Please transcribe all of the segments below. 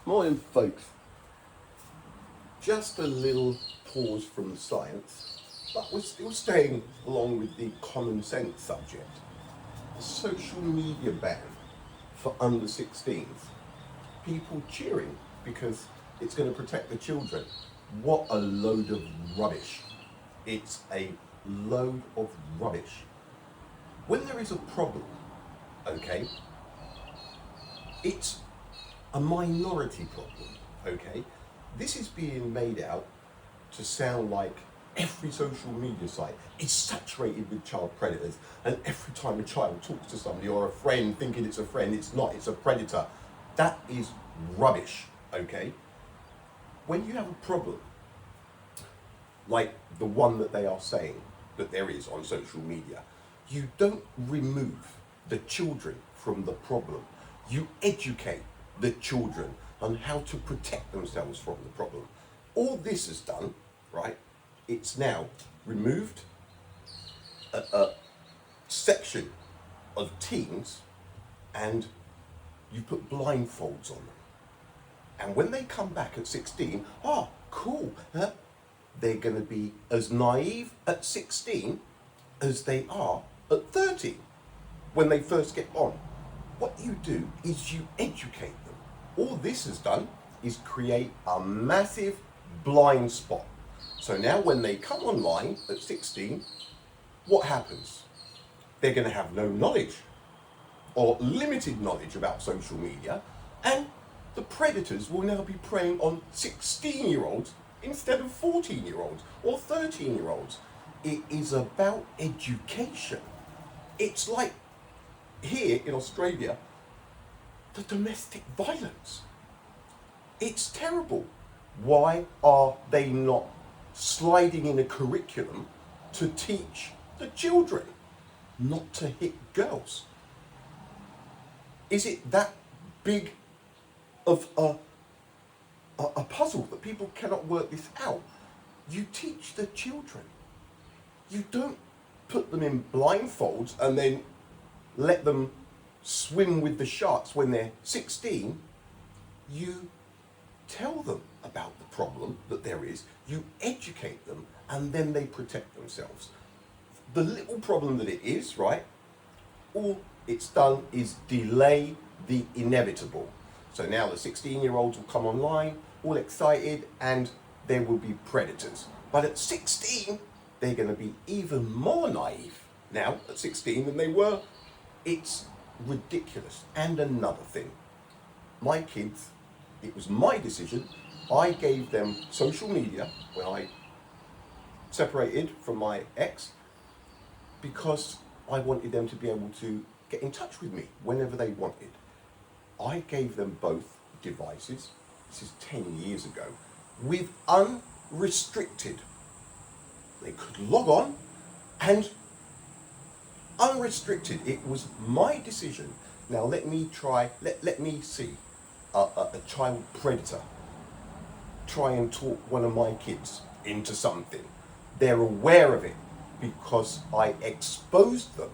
Morning, folks. Just a little pause from science, but we're still staying along with the common sense subject. The social media ban for under 16s. People cheering because it's going to protect the children. What a load of rubbish. It's a load of rubbish. When there is a problem, okay, it's a minority problem, okay? This is being made out to sound like every social media site is saturated with child predators, and every time a child talks to somebody or a friend thinking it's a friend, it's not, it's a predator. That is rubbish, okay? When you have a problem, like the one that they are saying that there is on social media, you don't remove the children from the problem. You educate the children on how to protect themselves from the problem. All this has done, right, it's now removed a section of teens and you put blindfolds on them. And when they come back at 16, cool, they're going to be as naive at 16 as they are at 13 when they first get on. What you do is you educate them. All this has done is create a massive blind spot. So now when they come online at 16, what happens? They're going to have no knowledge or limited knowledge about social media, and the predators will now be preying on 16-year-olds instead of 14-year-olds or 13-year-olds. It is about education. It's like here in Australia, the domestic violence. It's terrible. Why are they not sliding in a curriculum to teach the children not to hit girls? Is it that big of a puzzle that people cannot work this out? You teach the children. You don't put them in blindfolds and then let them swim with the sharks when they're 16. You tell them about the problem that there is, you educate them, and then they protect themselves. The little problem that it is, right, all it's done is delay the inevitable. So now the 16-year-olds will come online, all excited, and there will be predators. But at 16, they're going to be even more naive now at 16 than they were. It's ridiculous. And another thing, my kids, it was my decision. I gave them social media when I separated from my ex because I wanted them to be able to get in touch with me whenever they wanted. I gave them both devices, this is 10 years ago, with unrestricted. They could log on and unrestricted. It was my decision. Now let me see a child predator try and talk one of my kids into something. They're aware of it because I exposed them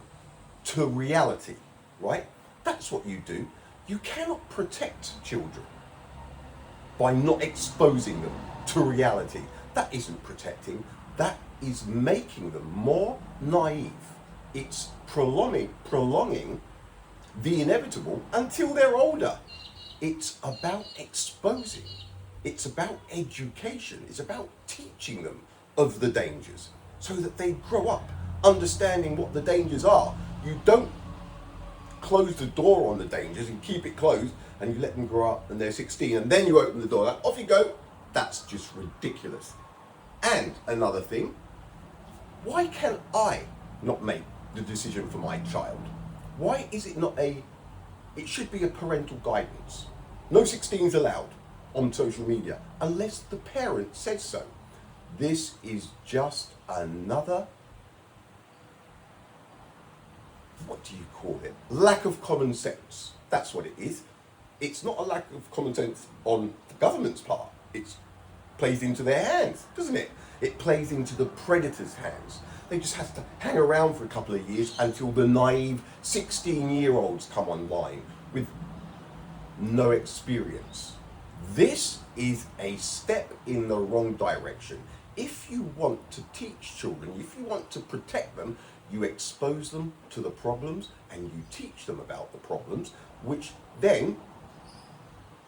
to reality, right? That's what you do. You cannot protect children by not exposing them to reality. That isn't protecting, that is making them more naive. It's prolonging the inevitable until they're older. It's about exposing. It's about education. It's about teaching them of the dangers so that they grow up understanding what the dangers are. You don't close the door on the dangers and keep it closed and you let them grow up and they're 16 and then you open the door, like, off you go. That's just ridiculous. And another thing, why can I not make the decision for my child? Why is it not it should be a parental guidance. No 16s allowed on social media unless the parent says so. This is just another, what do you call it? Lack of common sense. That's what it is. It's not a lack of common sense on the government's part. It plays into their hands, doesn't it? It plays into the predators' hands. They just have to hang around for a couple of years until the naive 16-year-olds come online with no experience. This is a step in the wrong direction. If you want to teach children, if you want to protect them, you expose them to the problems and you teach them about the problems, which then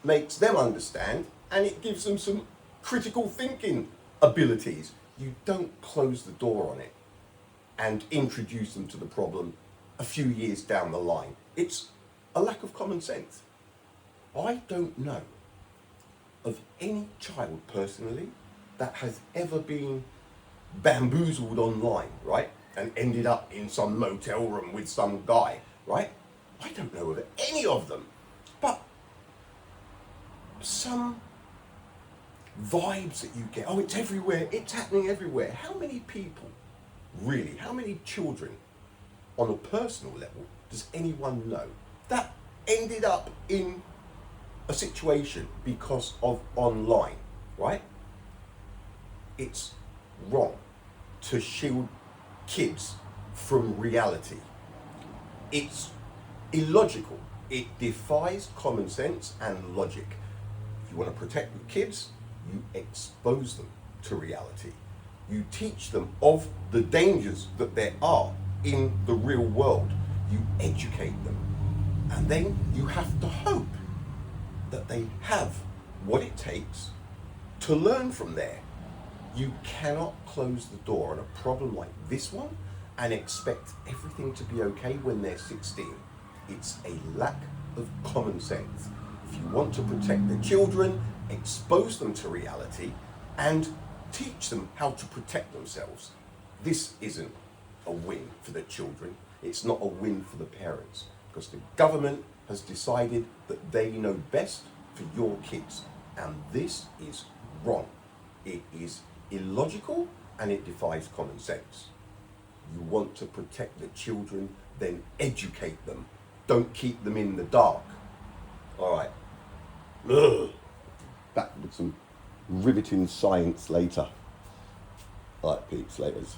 makes them understand, and it gives them some critical thinking abilities. You don't close the door on it and introduce them to the problem a few years down the line. It's a lack of common sense. I don't know of any child personally that has ever been bamboozled online, right? And ended up in some motel room with some guy, right? I don't know of any of them. But some vibes that you get, oh, it's everywhere, it's happening everywhere. How many people, really, how many children on a personal level does anyone know that ended up in a situation because of online, right? It's wrong to shield kids from reality. It's illogical. It defies common sense and logic. If you want to protect your kids, you expose them to reality. You teach them of the dangers that there are in the real world. You educate them. And then you have to hope that they have what it takes to learn from there. You cannot close the door on a problem like this one and expect everything to be okay when they're 16. It's a lack of common sense. If you want to protect the children, expose them to reality and teach them how to protect themselves. This isn't a win for the children. It's not a win for the parents, because the government has decided that they know best for your kids. And this is wrong. It is illogical and it defies common sense. You want to protect the children, then educate them. Don't keep them in the dark. All right. Ugh. Back with some riveting science later. All right, peeps, laters.